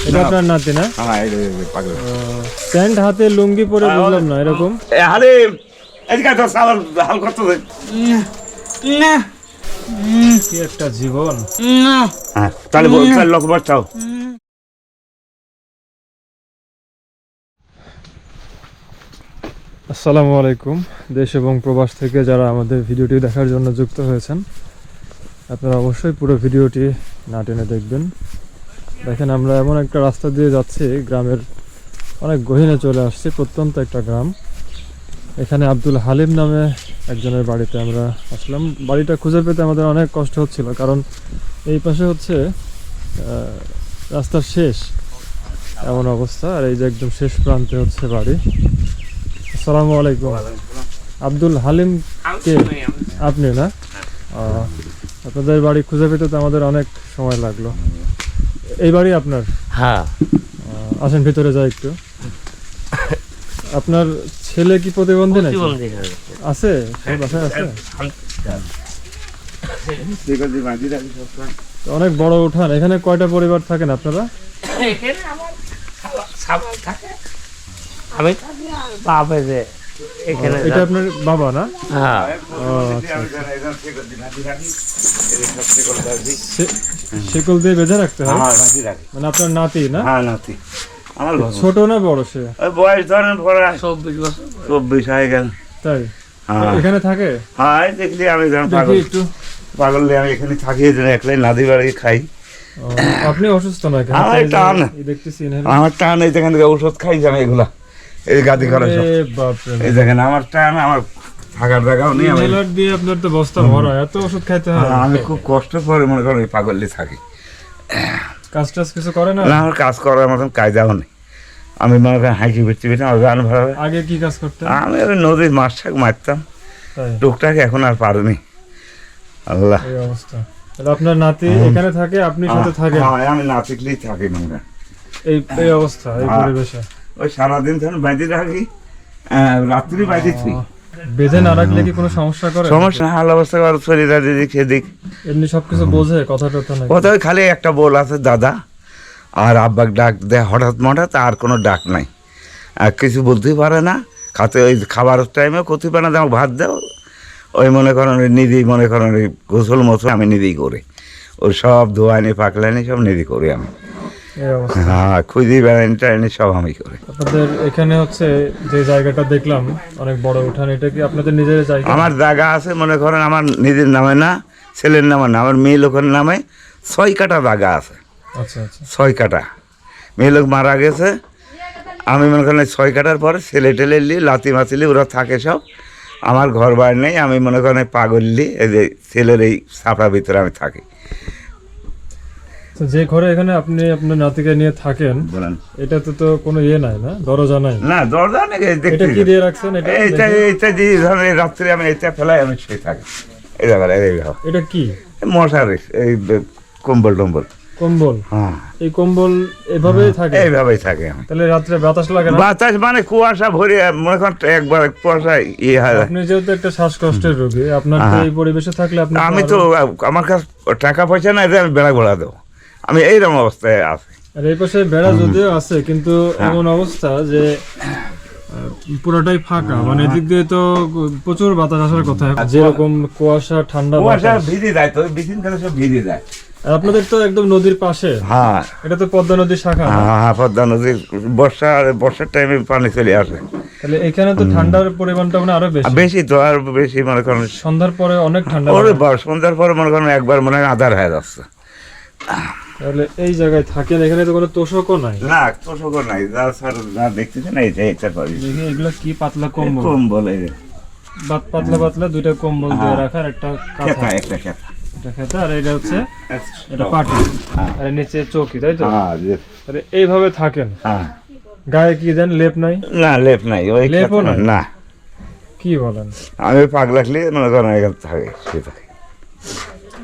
এটা আপনার নাতি না? হ্যাঁ পাগল প্যান্ট হাতে লুঙ্গি পরে বুঝলাম না এরকম। আরে এদিকে তো সালাম হাল করতে দে না কি একটা জীবন। না হ্যাঁ তাহলে তাহলে লোক বাঁচাও। আসসালামু আলাইকুম। দেশ এবং প্রবাস থেকে যারা আমাদের ভিডিওটি দেখার জন্য যুক্ত হয়েছেন, আপনারা অবশ্যই পুরো ভিডিওটি না টেনে দেখবেন। দেখেন, আমরা এমন একটা রাস্তা দিয়ে যাচ্ছি, গ্রামের অনেক গহীনে চলে আসছি, প্রত্যন্ত একটা গ্রাম। এখানে আব্দুল হালিম নামে একজনের বাড়িতে আমরা আসলাম। বাড়িটা খুঁজে পেতে আমাদের অনেক কষ্ট হচ্ছিল, কারণ এই পাশে হচ্ছে রাস্তার শেষ এমন অবস্থা, আর এই যে একদম শেষ প্রান্তে হচ্ছে বাড়ি। আসসালামু আলাইকুম। আব্দুল হালিম কে? আপনি না? আপনাদের বাড়ি খুঁজে পেতে তো আমাদের অনেক সময় লাগলো। এই বাড়ি আপনার? হ্যাঁ আসেন ভিতরে যাই একটু। আপনার ছেলে কি প্রতিবন্ধী নাকি? আছে? বাসায় আছে? তো অনেক বড় উঠান। এখানে কয়টা পরিবার থাকেন আপনারা? এখানে আমার সাবাল থাকে, আমি থাকি আর বাবা যে এখানে। এটা আপনার বাবা না? হ্যাঁ শিকল দিয়ে বেঁধে রাখতে হয়? মানে আপনার নাতি না? হ্যাঁ নাতি আমার ছোট না বড় সে? বয়স ধরেন পরে 24 বছর। 24 হয়ে গেল। তাই? হ্যাঁ এখানে থাকে? হ্যাঁ দেখলি আমি যখন দেখি পাগল একটু। পাগল আমি এখানে থাকি, একলাই নাদি বাড়ি খাই। আপনি অসুস্থ নাকি? আমার টান, দেখতেছি আমার টান এই যেখান থেকে ঔষধ খাই আমি এগুলা, এই গাদি করা সব। এই দেখেন আমার টান, আমার থাকার জায়গাও নেই। আমি দিয়ে আপনার তো বস্তা ভরা, এত ওষুধ খাইতে হয়? আমি খুব কষ্ট করে মনে করেন এই পাগল দিয়ে থাকি। কাজ টাজ কিছু করে না? না আমার কাজ করার মতন কায়দাও নেই। আমি মনে করেন হাঁকি ফিরতে ফিরতে আমার গান ভালো। আগে কি কাজ করতেন? আমি ওই নদীর মাছ শাক মারতাম তাই? টুকটাক, এখন আর পারিনি। আল্লাহ এই অবস্থা। তাহলে আপনার নাতি এখানে থাকে, আপনি সাথে থাকেন? হ্যাঁ আমি না থাকলেই থাকি না। এই অবস্থা, এই পরিবেশে ওই সারাদিন ধরুন বাইরে রাখি, রাত্রি বাইরে থুই। বেঁধে না রাখলে কি কোনো সমস্যা করে? সমস্যা হাল অবস্থা আর শরীর দিক সেদিক এমনি সবকিছু বোঝে, কথা টথা নাকি? কোথাও খালি একটা বল আছে দাদা, আর আব্বাক ডাক দেয় হঠাৎ মঠাৎ, আর কোনো ডাক নাই, আর কিছু বলতেই পারে না। খাতে ওই খাবার টাইমে করতে পারে না, আমাকে ভাত দাও, ওই মনে করেন ওই নিধি, মনে করেন ওই গোসল মোসল আমি নিধি করি, ওই সব ধোয়ানি পাকলানি সব নিধি করি আমি। এই অবস্থা। হ্যাঁ খুঁজি বেড়ানি টাড়ানি সব আমি করি। আপনাদের এখানে হচ্ছে যে জায়গাটা দেখলাম অনেক বড় উঠান, এটা কি আপনাদের নিজের জায়গা? আমার জায়গা আছে, মনে করেন আমার নিজের নামে না, ছেলের নামে না, আমার মেয়ে লোকের নামে 6 কাঠা জায়গা আছে। আচ্ছা আচ্ছা। 6 কাঠা। মেয়ে লোক মারা গেছে, আমি মনে করেন 6 কাঠার পরে ছেলে টেলে নিয়ে লাতি মাতিলি ওরা থাকে সব। আমার ঘর বাড়ি নেই, আমি মনে করেন পাগললি এই যে ছেলের এই ছাপড়ার ভিতরে আমি থাকি। তো যে ঘরে এখানে আপনি আপনার নাতিকে নিয়ে থাকেন, বলেন এটাতে তো কোনো ইয়ে নাই না, দরজা নাই? না দরজা নাকি এটা দেখতে কি দিয়ে রাখছেন? এটা এইটা দেখি। এইটা যে ধরেন রাত্রে আমি এইটা ফেলাই আমি শুয়ে থাকি। এই জায়গায় এইভাবে এটা কি? মশারি, এই কম্বল টম্বল। কম্বল? হ্যাঁ এই কম্বল এভাবেই থাকে? এইভাবেই থাকে আমি। তাহলে রাত্রে বাতাস লাগে না? বাতাস মানে কুয়াশা ভরে, মনে করেন একবার কুয়াশা ইয়ে হয়। আপনি যেহেতু একটা শ্বাসকষ্টের রোগী, আপনার তো এই পরিবেশে থাকলে আপনি আমি তো আমার কাছে টাকা পয়সা নাই যে আমি বেড়া ঘোড়া দেবো, আমি এইরকম অবস্থায় আছি। আর এই পাশে বেড়া যদিও আছে, কিন্তু এমন অবস্থা যে পুরোটাই ফাঁকা, মানে এদিক দিয়ে তো প্রচুর বাতাস আসার কথা, যেরকম কুয়াশা ঠান্ডা কুয়াশা বাতাস। ভিজে যায় তো, বিদিন কালে সব ভিজে যায়। আর আপনাদের তো একদম নদীর পাশে, হ্যাঁ এটা তো পদ্মা নদীর শাখা না? হ্যাঁ পদ্মা নদীর বর্ষার টাইমে পানি চলে আসে। তাহলে এখানে তো ঠান্ডার পরিমাণটা মানে আরো বেশি। বেশি তো, আর বেশি মনে করেন সন্ধ্যার পরে অনেক ঠান্ডা ওরে লাগে। সন্ধ্যার পরে মনে করেন একবার মনে হয় আধার হয়ে যাচ্ছে। তাহলে এই জায়গায় থাকেন, এখানে তো কোনো তোষকও নাই? না তোষকও নাই, যা স্যার যা দেখতেছেন এই যে এটা পাবি। দেখি এগুলা কি পাতলা কম্বল? কম্বল এই যে পাতলা পাতলা দুইটা কম্বল দিয়ে রাখার একটা কাঁথা, খেতা, একটা খেতা। এটা খেতে, আর এটা হচ্ছে এটা পাটি, আর এর নিচে চৌকি, তাই তো? হ্যাঁ তাহলে এইভাবে থাকেন। হ্যাঁ গায়ে কি দেন? লেপ নাই? না লেপ নাই, ওই লেপও খেতা নাই? না। কি বলেন? আমি পাক লাগলে মনে করেন এখানে থাকে, শুয়ে থাকে।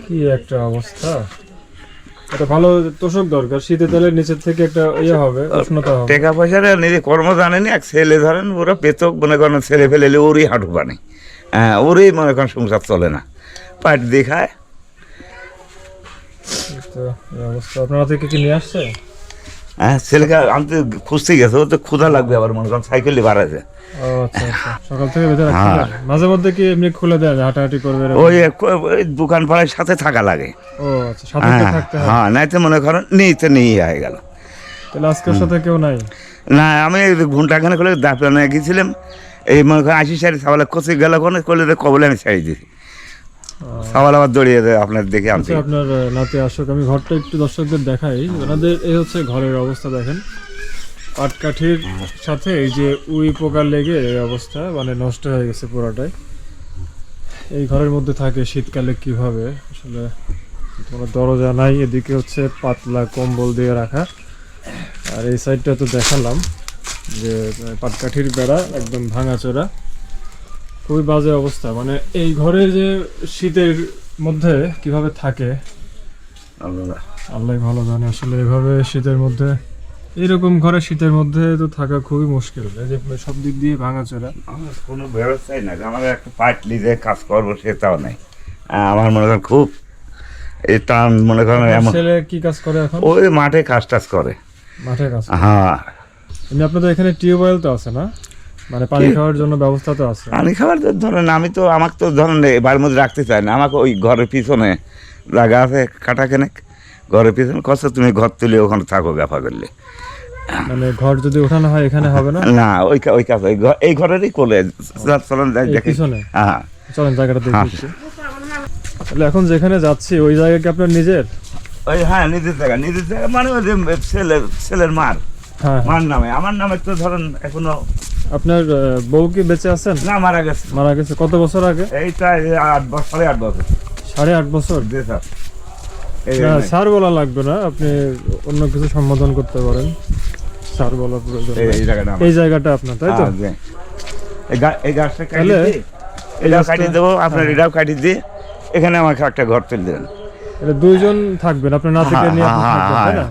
কি একটা অবস্থা! এটা ভালো তোষক দরকার, শীতে তাহলে নিচের থেকে একটা ইয়ে হবে, উষ্ণতা হবে। টাকা পয়সা নিজে কর্ম জানেনি, এক ছেলে ধরেন ওরা পেতক মনে করেন, ছেলে ফেলে ওরই হাঁটু বানে, হ্যাঁ ওরই মনে করেন সংসার চলে না, পাট দিয়ে খায়। তো এই অবস্থা। আপনারা থেকে কি নিয়ে আসছে? হ্যাঁ ছেলেকে আমি তো খুঁজতে গেছে, ও তো ক্ষুধা লাগবে আবার মনে করেন সাইকেলে বাড়াছে। ও আচ্ছা আচ্ছা, সকাল থেকে বেঁধে রাখতে হ্যাঁ। হয়? মাঝে মধ্যে কি এমনি খুলে দেন, হাঁটাহাঁটি করবে এরকম? ওই দোকান পাড়ার সাথে থাকা লাগে। ও আচ্ছা, সাথে তো হ্যাঁ থাকতে হয়। হ্যাঁ, নাই তো মনে করেন নিয়ে হয়ে গেল। তাহলে আজকের সাথে কেউ নাই? না, আমি ঘন্টাখানে করে দাঁড়ানো গেছিলাম, এই মনে করেন 80 সালে কোচে গেল কোনে করলে কবলে আমি ছেড়ে দিই, সবাই আবার দৌড়িয়ে দেয় আপনার দেখে আনতে। আচ্ছা, আপনার নাতি আসুক, আমি ঘরটা একটু দর্শকদের দেখাই। ওনাদের এই হচ্ছে ঘরের অবস্থা, দেখেন পাটকাঠির সাথে এই যে উই পোকা লেগে এই অবস্থা, মানে নষ্ট হয়ে গেছে পুরোটাই। এই ঘরের মধ্যে থাকে শীতকালে কিভাবে, আসলে কোনো দরজা নাই, এদিকে হচ্ছে পাতলা কম্বল দিয়ে রাখা, আর এই সাইডটা তো দেখালাম যে পাটকাঠির বেড়া একদম ভাঙাচোরা, খুবই বাজে অবস্থা। মানে এই ঘরে যে শীতের মধ্যে কিভাবে থাকে আল্লাহ ভালো জানে। আসলে এভাবে শীতের মধ্যে, এরকম ঘরে শীতের মধ্যে তো থাকা খুবই মুশকিল, এই যে সব দিক দিয়ে ভাঙাচোরা। আমার কোনো ব্যবস্থাই নাই, আমার একটা পাইট লিজে কাজ করবো সেটাও নাই। আমার মনে করেন খুব এটা মনে করেন এমন। ছেলে কি কাজ করে এখন? ওই মাঠে কাজ টাজ করে। মাঠে কাজ করে? হ্যাঁ। এমনি আপনাদের এখানে টিউবওয়েল তো আছে না, মানে পানি খাওয়ার জন্য ব্যবস্থা তো আছে? পানি খাবার ধরেন আমাকে তো ধরেন বাড়ির মধ্যে রাখতে চাই না, আমাকে ওই ঘরের পিছনে জায়গা আছে কাটা কেনেক, ঘরের পিছনে কষ্ট তুমি ঘর তুলে ওখানে থাকো ব্যাপার করলে। মানে ঘর যদি ওঠানো হয় এখানে হবে না? না, ওই কাজ এই ঘরেরই কোলে চলেন এই দেখে। পিছনে? হ্যাঁ চলেন জায়গাটা দেখছি। তাহলে এখন যেখানে যাচ্ছি ওই জায়গা কি আপনার নিজের? ওই হ্যাঁ, নিজের জায়গা মানে ওই যে ছেলের মার হ্যাঁ। মার নামে, আমার নামে তো ধরেন এখনো। আপনার বউ কি বেঁচে আছেন? না, মারা গেছে। মারা গেছে কত বছর আগে? এইটা 8 বছর, 8.5 বছর। 8.5 বছর? জি স্যার। না স্যার বলা লাগবে না, আপনি অন্য কিছু সম্বোধন করতে পারেন, স্যার বলা প্রয়োজন নেই। এই জায়গাটা এই জায়গাটা আপনার, তাই তো? এই গাছটা তাহলে কাটিয়ে এটাও কাটিয়ে দেবো, আপনার এটাও কাটিয়ে দিয়ে এখানে আমাকে একটা ঘর তুলে দেবেন। এটা দুইজন থাকবেন, আপনার নাতিকে নিয়ে আপনি থাকবেন, তাই না?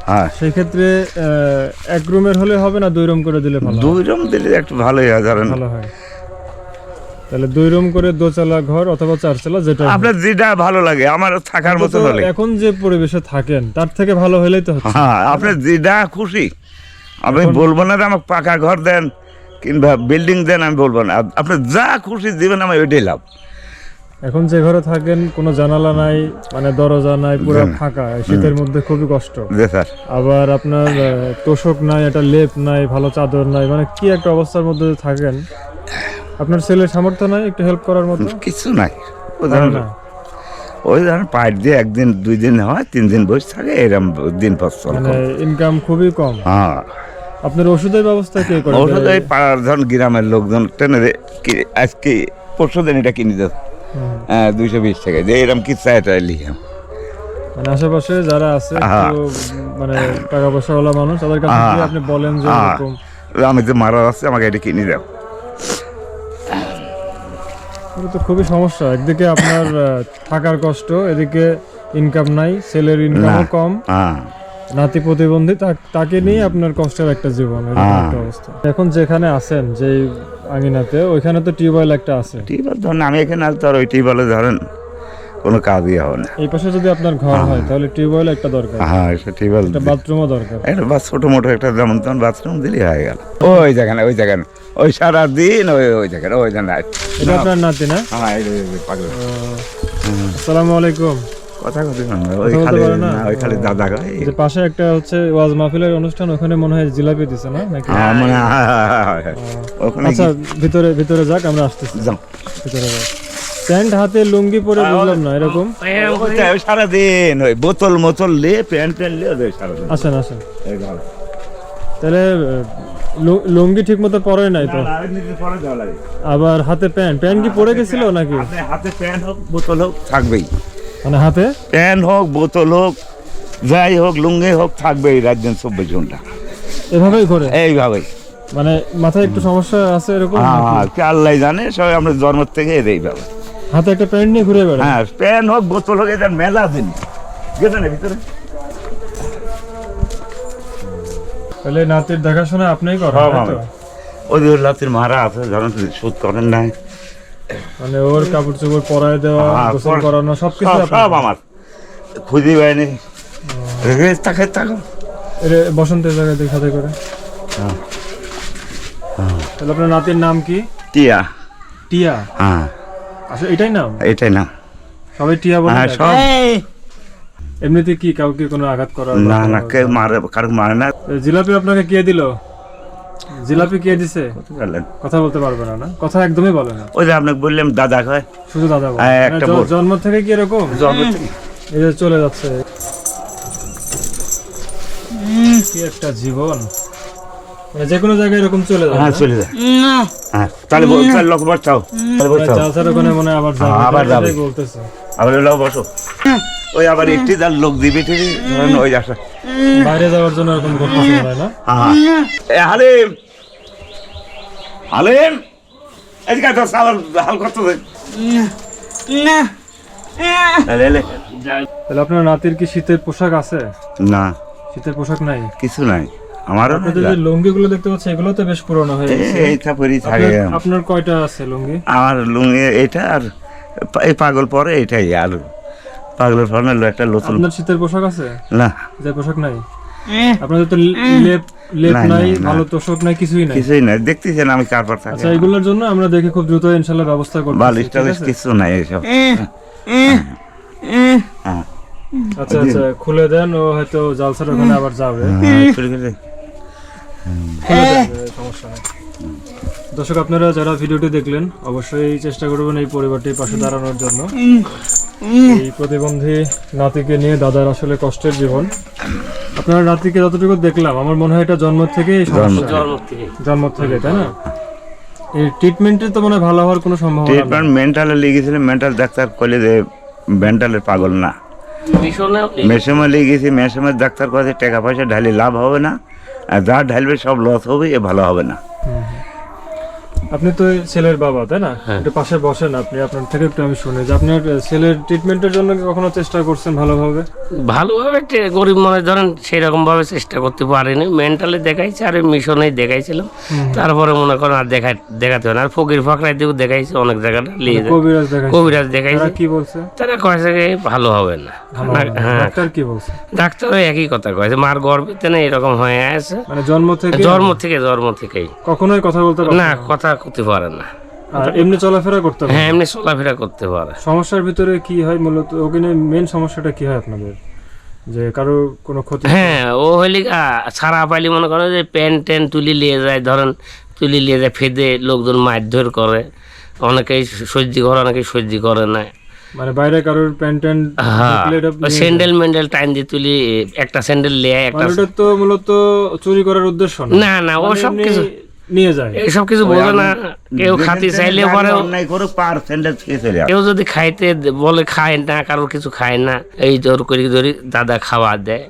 হ্যাঁ, সেই ক্ষেত্রে এক রুমের হলে হবে না 2 রুম করে দিলে ভালো হয়? 2 রুম দিলে একটু ভালোই হয় ধরেন। ভালো হয়। তাহলে 2 রুম করে দোতলা ঘর অথবা 4 তলা, যেটা আপনার যেটা ভালো লাগে, আমার থাকার মতো হলে। এখন যে পরিবেশে থাকেন তার থেকে ভালো হলেই তো হচ্ছে। হ্যাঁ, আপনার যেটা খুশি, আমি বলবো না যে আমাকে পাকা ঘর দেন কিংবা বিল্ডিং দেন, আমি বলবো না, আপনি যা খুশি দিবেন আমার ওইটাই লাভ। এখন যে ঘরে থাকেন কোনো জানালা নাই, মানে দরজা নাই, পুরো ফাঁকা, শীতের মধ্যে খুবই কষ্ট। জি স্যার। আবার আপনার তোষক নাই, একটা লেপ নাই, ভালো চাদর নাই, মানে কি একটা অবস্থার মধ্যে থাকেন। আপনার ছেলের সামর্থ্য নাই একটু হেল্প করার মতো? কিছু নাই, না। ওই ধরেন পাইট দিয়ে 1 দিন 2 দিন হয়, 3 দিন বসে থাকে, এরকম দিন পাস চলে। মানে ইনকাম খুবই কম। হ্যাঁ। আপনার ওষুধের ব্যবস্থা কে করে? ওষুধ ওই পাড়ার ধরেন গ্রামের লোকজন টেনে আজকে পরশু দিন এটা কিনে দেয় 220 টাকা, যে এরকম কি চাইটা লিখে। মানে আশেপাশে যারা আছে হ্যাঁ। একটু মানে টাকা পয়সাওয়ালা মানুষ, তাদের কাছে গিয়ে আপনি বলেন যে এরকম আমি যে মারা আছে আমাকে এটা কিনে দাও। এটা তো খুবই সমস্যা। একদিকে আপনার থাকার কষ্ট, এদিকে ইনকাম নাই, ছেলের ইনকামও কম, নাতি প্রতিবন্ধী, তাকে নিয়ে আপনার কষ্টের একটা জীবন, এরকম একটা অবস্থা। এখন যেখানে আছেন যে আঙিনাতে, ওইখানে তো টিউবওয়েল একটা আছে। টিউবওয়েল ধরেন আমি এখানে আর তোর ওই টিউবওয়েলে ধরেন কোনো কাজই হবে না। এই পাশে যদি আপনার ঘর হয় তাহলে টিউবওয়েল একটা দরকার, হ্যাঁ, সে টিউবওয়েল একটা বাথরুমও দরকার। এটা বা ছোটো মোটো একটা যেমন তেমন বাথরুম দিলেই হয়ে গেল। ওই জায়গায় ওই সারাদিন ওই জায়গায় এটা আপনার নাতি না? হ্যাঁ, পাগল। আসসালামু আলাইকুম। কথা কথা ওই খালি না, ওই খালি দাদা গায়। যে পাশে একটা হচ্ছে ওয়াজ মাহফিলের অনুষ্ঠান, ওখানে মনে হয় জিলাপি দিছে না নাকি? মানে ওখানে আচ্ছা, ভিতরে যাক, আমরা আসতেছি। যাও। ভিতরে যাক। প্যান্ট হাতে লুঙ্গি পরে, বুঝলাম না এরকম। সারাদিন ওই বোতল নিয়ে প্যান্ট নিয়ে সারাদিন। আসেন। তাহলে লুঙ্গি ঠিক মতো পরে নাই তো, আবার হাতে প্যান্ট কি পরে গেছিল নাকি? হাতে প্যান্ট হোক বোতল হোক থাকবেই, মানে হাতে প্যান্ট হোক বোতল হোক যাই হোক লুঙ্গি হোক থাকবেই রাত দিন 24 ঘন্টা এভাবেই করে, এইভাবেই। মানে মাথায় একটু সমস্যা আছে এরকম? হ্যাঁ, কে আল্লাহ জানে, সবাই আমরা জন্ম থেকে এইভাবে হাতে একটা প্যান্ট নিয়ে ঘুরে বেড়ায়। হ্যাঁ, প্যান্ট হোক বোতল হোক, এটা মেলা দিন গেছে না ভিতরে। তাহলে নাতির দেখাশোনা আপনিই করেন, তাই তো? ওই লাতির মারা আছে, ধরেন শোধ করেন নাই, মানে ওর কাপড় চোপড় পরায় দেওয়া, গোসল করানো, সবকিছু সব আমার খুঁজি পাইনি। তাকে বসন্তের জায়গায় দিয়ে সাথে করে। হ্যাঁ। তাহলে আপনার নাতির নাম কি? টিয়া। টিয়া? হ্যাঁ আসলে এটাই নাম? এটাই না, সবাই টিয়া বলে? হ্যাঁ সব। এমনিতে কি কাউকে কোনো আঘাত করার? না না, কেউ মারে, কারো মারে না। জিলাপি আপনাকে কে দিল? জিলাপি কে দিছে? বললেন কথা বলতে পারবে না, না কথা একদমই বলে না? ওই যে আপনাকে বললাম দাদা কয়। শুধু দাদা বলে? হ্যাঁ, একটা বোন। জন্ম থেকে কি এরকম? জন্ম থেকে। এই যে চলে যাচ্ছে, কি একটা জীবন, মানে যে কোনো জায়গায় এরকম চলে যায়। হ্যাঁ চলে যায়। হ্যাঁ তাহলে লোক বসাও, তাহলে বসাও। চাচার ওখানে মনে হয় আবার যাবে, আবার যাবে। এটাই বলতেছে। আবার লোক বসো, ওই আবার একটি যার লোক দিবে ঠিক ওই আসা বাইরে যাওয়ার জন্য এরকম করতেছে মনে হয় না? হ্যাঁ। এ হালিম, হালিম এদিকে তো সালাম হাল করতে তাহলে আপনার নাতির কি শীতের পোশাক আছে? না, শীতের পোশাক নাই? কিছু নাই আমারও। আপনাদের যে লুঙ্গি গুলো দেখতে পাচ্ছি এগুলো তো বেশ পুরনো হয়ে গেছে। এইটা পরেই থাকে। আপনার কয়টা আছে লুঙ্গি? আমার লুঙ্গি এটা, আর এই পাগল পরে এটাই, আর পাগলের পরে একটা নতুন। আপনার শীতের পোশাক আছে? না, যে পোশাক নাই আপনাদের? তো লেপ নাই, নাই, নাই, ভালো তোষক নাই, কিছুই নাই? কিছুই নাই, দেখতেছেন আমি কারবার থাকি। আচ্ছা, এগুলোর জন্য আমরা দেখি খুব দ্রুত ইনশাআল্লাহ ব্যবস্থা করব। বালিশ টালিশ কিছু নাই এইসব। হ্যাঁ আচ্ছা আচ্ছা, খুলে দেন, ও হয়তো জালসার ওখানে আবার যাবে। খুলে গেলে খুলে দেন, সমস্যা নেই। দর্শক, আপনারা যারা ভিডিওটি দেখলেন অবশ্যই চেষ্টা করবেন এই পরিবারটির পাশে দাঁড়ানোর জন্য। এই প্রতিবন্ধী নাতিকে নিয়ে দাদার আসলে কষ্টের জীবন। আপনার নাতিকে যতটুকু দেখলাম আমার মনে হয় এটা জন্ম থেকে জন্ম থেকে, তাই না? এই ট্রিটমেন্টের তো মনে হয় ভালো হওয়ার কোনো সম্ভাবনা নেই। ট্রিটমেন্ট মেন্টালে লেগেছিল, মেন্টাল ডাক্তার কইলে যে মেন্টালের পাগল না। মেসমে লেগেছি, মেসমের ডাক্তার কাছে টাকা পয়সা ঢালি লাভ হবে না, আর যা ঢালবে সব লস হবে, এ ভালো হবে না। আপনি তো ছেলের বাবা, তাই না? একটু পাশে বসেন, আপনি আপনার থেকে একটু আমি শুনি যে আপনার ছেলের ট্রিটমেন্টের জন্য কি কখনো চেষ্টা করছেন ভালোভাবে? ভালোভাবে গরিব মনে ধরেন সেরকম ভাবে চেষ্টা করতে পারিনি। মেন্টালি দেখাইছে আর মিশনেই দেখাইছিলাম, তারপরে মনে করেন আর দেখাতে হয় না। আর ফকির ফাকরাই দিয়েও দেখাইছে অনেক জায়গাটা নিয়ে যায়। কবিরাজ দেখাইছে, কি বলছে? তারা কয়েছে ভালো হবে না। হ্যাঁ, ডাক্তার কি বলছে? ডাক্তারও একই কথা কয়েছে, মার গর্ভে না এরকম হয়ে আছে, মানে জন্ম থেকেই কখনোই কথা বলতে পারে না, কথা করতে পারে না। আর এমনি চলাফেরা করতে পারে? হ্যাঁ, এমনি চলাফেরা করতে পারে। সমস্যার ভিতরে কি হয় মূলত ওখানে মেন সমস্যাটা কি হয় আপনাদের, যে কারো কোনো ক্ষতি? হ্যাঁ, ও হইলে ছাড়া পাইলে মনে করেন যে প্যান্ট ট্যান তুলি নিয়ে যায়, ধরেন তুলি নিয়ে যায়, ফেদে লোকজন মারধর করে, অনেকেই সহ্য করে, অনেকেই সহ্য করে না। মানে বাইরে কারোর প্যান্ট ট্যান্ট, হ্যাঁ, স্যান্ডেল মেন্ডেল টাইম দিয়ে তুলি, একটা স্যান্ডেল নিয়ে একটা। ওটা তো মূলত চুরি করার উদ্দেশ্য না, না, ও সব কিছু নিয়ে যায়, এইসব কিছু বোঝে না। কেউ খাতে চাইলে পরে কেউ যদি খাইতে বলে খায় না, কারোর কিছু খায় না, এই জোর করে ধরি দাদা খাওয়া দেয়,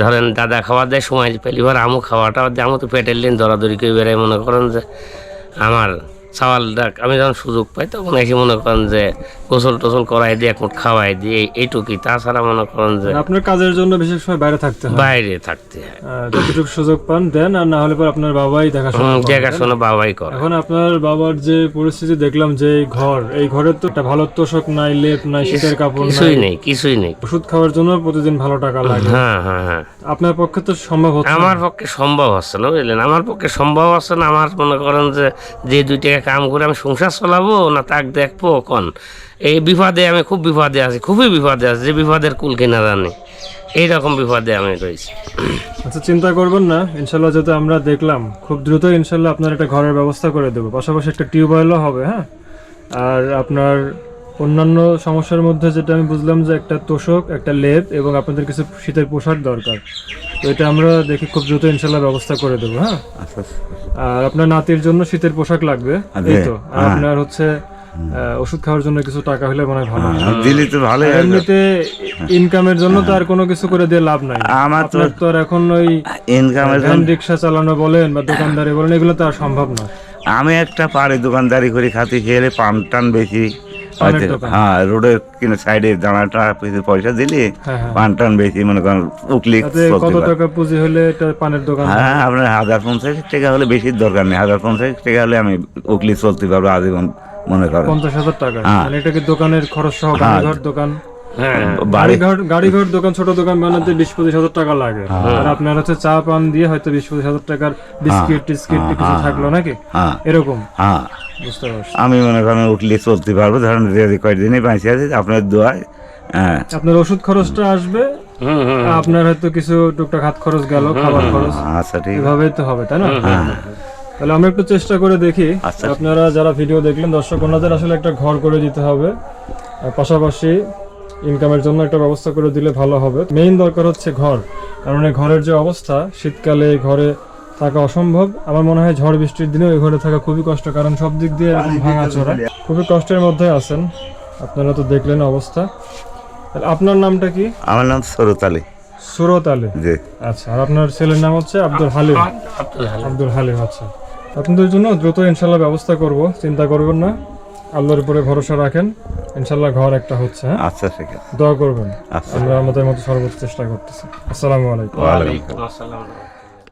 ধরেন দাদা খাওয়া দেয়, সময় পেলি পর আমু খাওয়াটা দেয়, আমু তো পেটের লিন ধরাধরি করে বেড়ায়। মনে করেন যে আমার সওয়াল ডাক, আমি যখন সুযোগ পাই তখন এসে মনে করেন যে গোসল টোসল করাই দিয়ে এক মুঠ খাওয়াই দিয়ে এইটুকুই। তাছাড়া মনে করেন যে আপনার কাজের জন্য বিশেষ সময় বাইরে থাকতে হয়? বাইরে থাকতে হয়, যতটুকু সুযোগ পান দেন, আর না হলে পর আপনার বাবাই দেখাশোনা বাবাই করে। এখন আপনার বাবার যে পরিস্থিতি দেখলাম, যে এই ঘরে তো একটা ভালো তোষক নাই, লেপ নাই, শীতের কাপড় নাই, কিছুই নেই। ওষুধ খাওয়ার জন্য প্রতিদিন ভালো টাকা লাগে। হ্যাঁ হ্যাঁ হ্যাঁ, আপনার পক্ষে তো সম্ভব হচ্ছে না। আমার পক্ষে সম্ভব হচ্ছে না, বুঝলেন? আমার পক্ষে সম্ভব হচ্ছে না। আমার মনে করেন যে 2 টাকা কাম করে আমি সংসার চালাবো না তাক দেখবো কোন, এই বিপদে আমি খুব বিপদে আছি, খুবই বিপদে আছি, যে বিপদের কুল কিনা জানি, এইরকম বিপদে আমি রয়েছি। আচ্ছা, চিন্তা করবেন না, ইনশাল্লাহ যেটা আমরা দেখলাম খুব দ্রুত ইনশাল্লাহ আপনার একটা ঘরের ব্যবস্থা করে দেবো, পাশাপাশি একটা টিউবওয়েলও হবে। হ্যাঁ, আর আপনার অন্যান্য সমস্যার মধ্যে যেটা আমি বুঝলাম যে একটা তোষক, একটা লেপ এবং আপনাদের কিছু শীতের পোশাক দরকার, তো এটা আমরা দেখি খুব দ্রুত ইনশাল্লাহ ব্যবস্থা করে দেবো। হ্যাঁ, আর আপনার নাতির জন্য শীতের পোশাক লাগবে, এই তো। আর আপনার হচ্ছে ওষুধ খাওয়ার জন্য কিছু টাকা হলে মনে হয় ভালো দিলি তো ভালো। এমনিতে ইনকামের জন্য তো আর কোনো কিছু করে দিয়ে লাভ নাই। আমার তো আর এখন ওই ইনকামের ভ্যান রিক্সা চালানো বলেন বা দোকানদারি বলেন, এগুলো তো আর সম্ভব না। আমি একটা পারে দোকানদারি করে খাতে খেলে পান টান বেশি। হ্যাঁ, রোডের কিনা সাইডে দাঁড়াটা পয়সা দিলি পান টান বেশি, মনে করেন উকলি। কত টাকা পুঁজি হলে এটা পানের দোকান? হ্যাঁ, আপনার 1050 টাকা হলে বেশি দরকার নেই, 1050 টাকা হলে আমি উকলি চলতে পারবো আজীবন, মনে করেন 50,000 টাকা। মানে এটা কি দোকানের খরচ সহ? ঘর দোকান হ্যাঁ বাড়ি গাড়িঘর দোকান, ছোট দোকান বানাতে 20-25 হাজার টাকা লাগে। আর আপনার হচ্ছে চা পান দিয়ে হয়তো 20-25 হাজার টাকার বিস্কিট টিস্কিট কিছু থাকলো নাকি, হ্যাঁ এরকম। হ্যাঁ বুঝতে পারছি। আমি মনে করেন উঠলে চলতে পারবো, ধরেন যে কয়েকদিনই বাঁচে আছে আপনার দোয়ায়। হ্যাঁ আপনার ওষুধ খরচটা আসবে, আপনার হয়তো কিছু টুকটাক হাত খরচ গেল, খাবার খরচ, আচ্ছা ঠিক আছে। এভাবেই তো হবে, তাই না? তাহলে আমরা একটু চেষ্টা করে দেখি। আচ্ছা। আপনারা যারা ভিডিও দেখলেন, দর্শক, ওনাদের আসলে একটা ঘর করে দিতে হবে, আর পাশাপাশি ইনকামের জন্য একটা ব্যবস্থা করে দিলে ভালো হবে। মেইন দরকার হচ্ছে ঘর, কারণ এই ঘরের যে অবস্থা, শীতকালে এই ঘরে থাকা অসম্ভব। আমার মনে হয় ঝড় বৃষ্টির দিনে ওই ঘরে থাকা খুবই কষ্ট, কারণ সব দিক দিয়ে ভাঙাচোরা, খুবই কষ্টের মধ্যে আছেন। আপনারা তো দেখলেন অবস্থা। তাহলে আপনার নামটা কি? আমার নাম সরত আলী। সুরত আলী। জি। আচ্ছা, আর আপনার ছেলের নাম হচ্ছে আব্দুল হালিম? আব্দুল হালিম। আচ্ছা, আপনাদের জন্য দ্রুত ইনশাল্লাহ ব্যবস্থা করব, চিন্তা করবেন না, আল্লাহর উপরে ভরসা রাখেন, ইনশাল্লাহ ঘর একটা হচ্ছে। হ্যাঁ, আচ্ছা ঠিক আছে। দোয়া করবেন। আচ্ছা। আমরা আমাদের মতো সর্বোচ্চ চেষ্টা করতেছি। আসসালামু আলাইকুম। ওয়ালাইকুম আসসালাম।